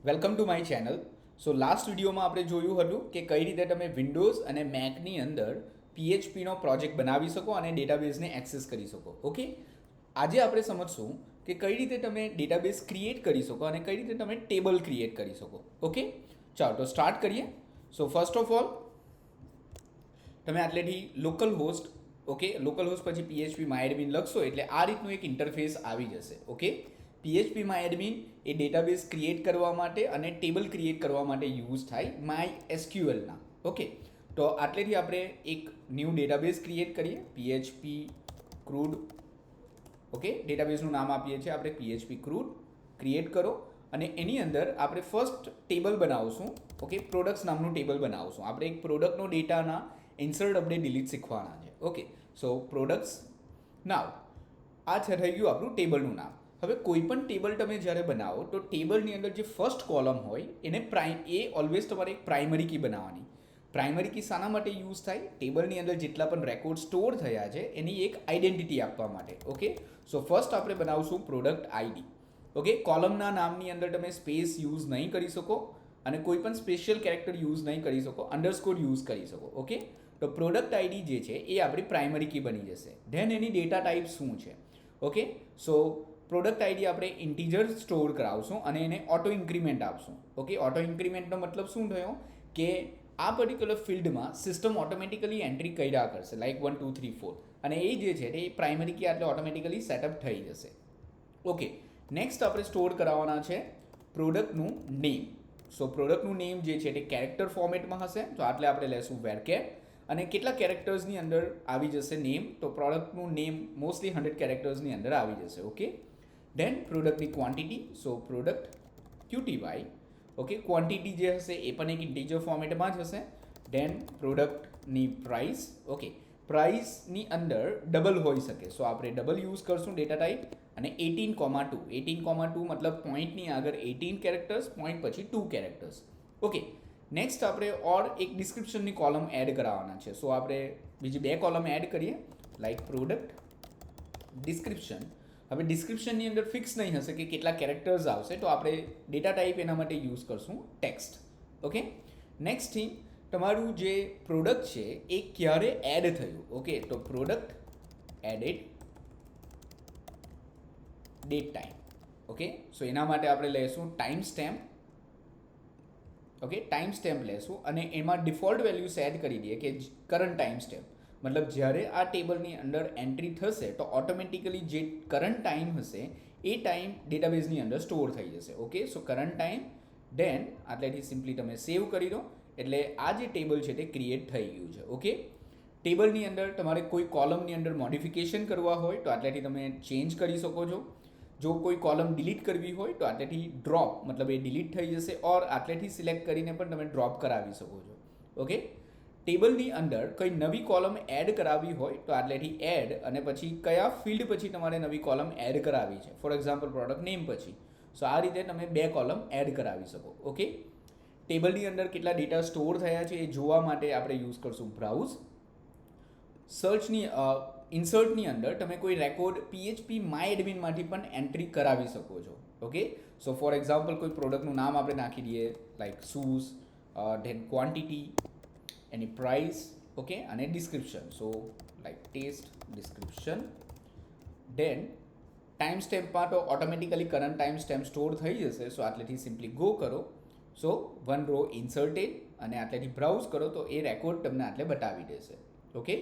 Welcome to my channel. So last વિડીયોમાં આપણે જોયું હતું કે કઈ રીતે તમે વિન્ડોઝ અને મેકની અંદર પીએચપીનો પ્રોજેક્ટ બનાવી શકો અને ડેટાબેઝને એક્સેસ કરી શકો. ઓકે, આજે આપણે સમજશું કે કઈ રીતે તમે ડેટાબેઝ ક્રિએટ કરી શકો અને કઈ રીતે તમે ટેબલ ક્રિએટ કરી શકો. ઓકે, ચાલો તો સ્ટાર્ટ કરીએ. સો ફર્સ્ટ ઓફ ઓલ તમે આટલેથી local host, okay, local host પછી પીએચપી માય એડમિન લખશો એટલે આ રીતનું એક ઇન્ટરફેસ આવી જશે. ઓકે, પીએચપી માય એડમિન એ ડેટાબેઝ ક્રિએટ કરવા માટે અને ટેબલ ક્રિએટ કરવા માટે યુઝ થાય માય એસક્યુએલના. ઓકે, તો આટલેથી આપણે એક ન્યૂ ડેટાબેઝ ક્રિએટ કરીએ, પીએચપી ક્રૂડ. ઓકે, ડેટાબેઝનું નામ આપીએ છીએ આપણે પીએચપી ક્રૂડ. ક્રિએટ કરો અને એની અંદર આપણે ફર્સ્ટ ટેબલ બનાવશું. ઓકે, પ્રોડક્ટ્સ નામનું ટેબલ બનાવશું. આપણે એક પ્રોડક્ટનો ડેટાના ઇન્સર્ટ અપડેટ ડિલીટ શીખવાના છે. ઓકે, સો પ્રોડક્ટ્સ નાવ આ છે થઈ ગયું આપણું ટેબલનું નામ. હવે કોઈ પણ ટેબલ તમે જ્યારે બનાવો તો ટેબલની અંદર જે ફર્સ્ટ કોલમ હોય એને ઓલવેઝ તમારે એક પ્રાઇમરી કી બનાવવાની. પ્રાઇમરી કી શાના માટે યુઝ થાય? ટેબલની અંદર જેટલા પણ રેકોર્ડ સ્ટોર થયા છે એની એક આઈડેન્ટિટી આપવા માટે. ઓકે, સો ફર્સ્ટ આપણે બનાવશું પ્રોડક્ટ આઈડી. ઓકે, કોલમના નામની અંદર તમે સ્પેસ યુઝ નહીં કરી શકો અને કોઈ પણ સ્પેશિયલ કેરેક્ટર યુઝ નહીં કરી શકો, અંડરસ્કોર યુઝ કરી શકો. ઓકે, તો પ્રોડક્ટ આઈડી જે છે એ આપણી પ્રાઇમરી કી બની જશે. ધેન એની ડેટા ટાઈપ શું છે? ઓકે, સો પ્રોડક્ટ આઈડી આપણે ઇન્ટીજર સ્ટોર કરાવશું અને એને ઓટો ઇન્ક્રીમેન્ટ આપશું. ઓકે, ઓટો ઇન્ક્રીમેન્ટનો મતલબ શું થયો કે આ પર્ટિક્યુલર ફિલ્ડમાં સિસ્ટમ ઓટોમેટિકલી એન્ટ્રી કર્યા કરશે, લાઈક 1 2 3 4, અને એ જે છે એ પ્રાઇમરી કી એટલે ઓટોમેટિકલી સેટઅપ થઈ જશે. ઓકે, નેક્સ્ટ આપણે સ્ટોર કરાવવાના છે પ્રોડક્ટનું નેમ. સો પ્રોડક્ટનું નેમ જે છે તે કેરેક્ટર ફોર્મેટમાં હશે, તો આટલે આપણે લેશું વેરકેર અને કેટલા કેરેક્ટર્સની અંદર આવી જશે નેમ? તો પ્રોડક્ટનું નેમ મોસ્ટલી 100 કેરેક્ટર્સની અંદર આવી જશે. ઓકે, ધેન પ્રોડક્ટની ક્વોન્ટિટી, સો પ્રોડક્ટ QTY. ઓકે, ક્વોન્ટિટી જે હશે એ પણ એક ઇન્ટીજર ફોર્મેટમાં જ હશે. ધેન પ્રોડક્ટની પ્રાઇસ. ઓકે, પ્રાઇસની અંદર ડબલ હોઈ શકે, સો આપણે ડબલ યુઝ કરશું ડેટા ટાઈપ. અને 18,2 18,2 મતલબ પોઈન્ટની આગળ 18 કેરેક્ટર્સ, પોઈન્ટ પછી 2 કેરેક્ટર્સ. ઓકે, નેક્સ્ટ આપણે ઓર એક ડિસ્ક્રિપ્શનની કોલમ એડ કરાવવાના છે. સો આપણે બીજી બે કોલમ એડ કરીએ, લાઈક પ્રોડક્ટ ડિસ્ક્રિપ્શન. હવે ડિસ્ક્રિપ્શનની અંદર ફિક્સ નહીં હશે કે કેટલા કેરેક્ટર્સ આવશે, તો આપણે ડેટા ટાઈપ એના માટે યુઝ કરશું ટેક્સ્ટ. ઓકે, નેક્સ્ટ થિંગ, તમારું જે પ્રોડક્ટ છે એ ક્યારે એડ થયું? ઓકે, તો product added date time. Okay, so એના માટે આપણે લઈશું time stamp. Okay, time stamp લેશું અને એમાં ડિફોલ્ટ વેલ્યુ સેટ કરી દઈએ કે કરંટ ટાઈમ સ્ટેમ્પ. મતલબ જ્યારે આ ટેબલની અંદર એન્ટ્રી થશે તો ઓટોમેટિકલી જે કરંટ ટાઈમ હશે એ ટાઈમ ડેટાબેઝની અંદર સ્ટોર થઈ જશે. ઓકે, સો કરંટ ટાઈમ, ધેન આટલેથી સિમ્પલી તમે સેવ કરી દો એટલે આ જે ટેબલ છે તે ક્રિએટ થઈ ગયું છે. ઓકે, ટેબલની અંદર તમારે કોઈ કોલમની અંદર મોડિફિકેશન કરવા હોય તો આટલેથી તમે ચેન્જ કરી શકો છો. જો કોઈ કોલમ ડિલીટ કરવી હોય તો આટલેથી ડ્રોપ, મતલબ એ ડિલીટ થઈ જશે, ઓર આટલેથી સિલેક્ટ કરીને પણ તમે ડ્રોપ કરાવી શકો છો. ઓકે, ટેબલની અંદર કઈ નવી કોલમ એડ કરાવવી હોય તો આટલેથી એડ અને પછી કયા ફિલ્ડ પછી તમારે નવી કોલમ એડ કરાવી છે, ફોર એક્ઝામ્પલ પ્રોડક્ટ નેમ પછી. સો આ રીતે તમે બે કોલમ એડ કરાવી શકો. ઓકે, ટેબલની અંદર કેટલા ડેટા સ્ટોર થયા છે એ જોવા માટે આપણે યુઝ કરશું બ્રાઉઝ. સર્ચની ઇન્સર્ટની અંદર તમે કોઈ રેકોર્ડ પીએચપી માય એડમિનમાંથી પણ એન્ટ્રી કરાવી શકો છો. ઓકે, સો ફોર એક્ઝામ્પલ કોઈ પ્રોડક્ટનું નામ આપણે નાખી દઈએ, લાઈક શૂઝ, ધેન ક્વોન્ટિટી, એની પ્રાઇસ, ઓકે, અને description. So like test description. Then time સ્ટેમ્પમાં તો automatically current time stamp store થઈ જશે. સો આટલેથી સિમ્પલી ગો કરો, સો વન રો ઇન્સર્ટેડ, અને આટલેથી બ્રાઉઝ કરો તો એ રેકોર્ડ તમને આટલે બતાવી દેશે. ઓકે,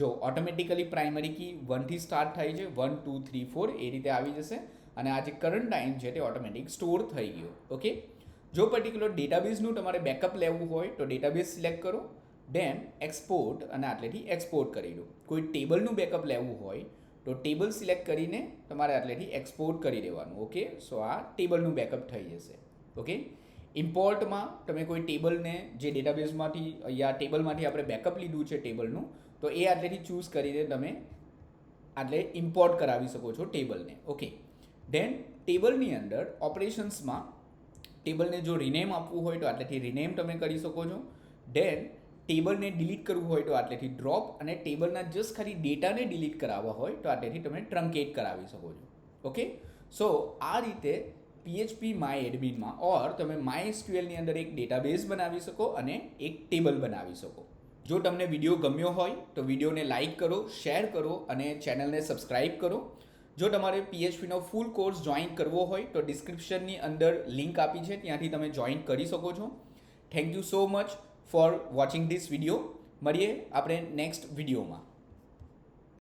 જો ઓટોમેટિકલી પ્રાઇમરી કી 1થી સ્ટાર્ટ થાય છે, 1 2 3 4 એ રીતે આવી જશે અને આ જે કરંટ ટાઈમ છે તે ઓટોમેટિક સ્ટોર થઈ ગયો. ઓકે, જો પર્ટિક્યુલર ડેટાબેઝનું તમારે બેકઅપ લેવું હોય તો ડેટાબેઝ સિલેક્ટ કરો, ધેન એક્સપોર્ટ, અને આટલેથી એક્સપોર્ટ કરી દો. કોઈ ટેબલનું બેકઅપ લેવું હોય તો ટેબલ સિલેક્ટ કરીને તમારે આટલેથી એક્સપોર્ટ કરી દેવાનું. ઓકે, સો આ ટેબલનું બેકઅપ થઈ જશે. ઓકે, ઇમ્પોર્ટમાં તમે કોઈ ટેબલને જે ડેટાબેઝમાંથી યા ટેબલમાંથી આપણે બેકઅપ લીધું છે ટેબલનું, તો એ આટલેથી ચૂઝ કરીને તમે આટલે ઇમ્પોર્ટ કરાવી શકો છો ટેબલને. ઓકે, ધેન ટેબલની અંદર ઓપરેશન્સમાં ટેબલને જો રિનેમ આપવું હોય તો આટલેથી રિનેમ તમે કરી શકો છો. ધેન ટેબલને ડિલીટ કરવું હોય તો આટલેથી ડ્રોપ, અને ટેબલના જસ્ટ ખાલી ડેટાને ડિલીટ કરાવવા હોય તો આટલેથી તમે ટ્રંકેટ કરાવી શકો છો. ઓકે, સો આ રીતે PHP MyAdminમાં ઓર તમે MySQLની અંદર એક ડેટાબેઝ બનાવી શકો અને એક ટેબલ બનાવી શકો. જો તમને વિડીયો ગમ્યો હોય તો વિડીયોને લાઇક કરો, શેર કરો અને ચેનલને સબસ્ક્રાઇબ કરો. જો તમારે PHPનો ફૂલ કોર્સ જોઈન કરવો હોય તો ડિસ્ક્રિપ્શનની અંદર લિંક આપી છે, ત્યાંથી તમે જોઈન કરી શકો છો. Thank you so much for watching this video. મળીએ આપણે નેક્સ્ટ વિડીયોમાં.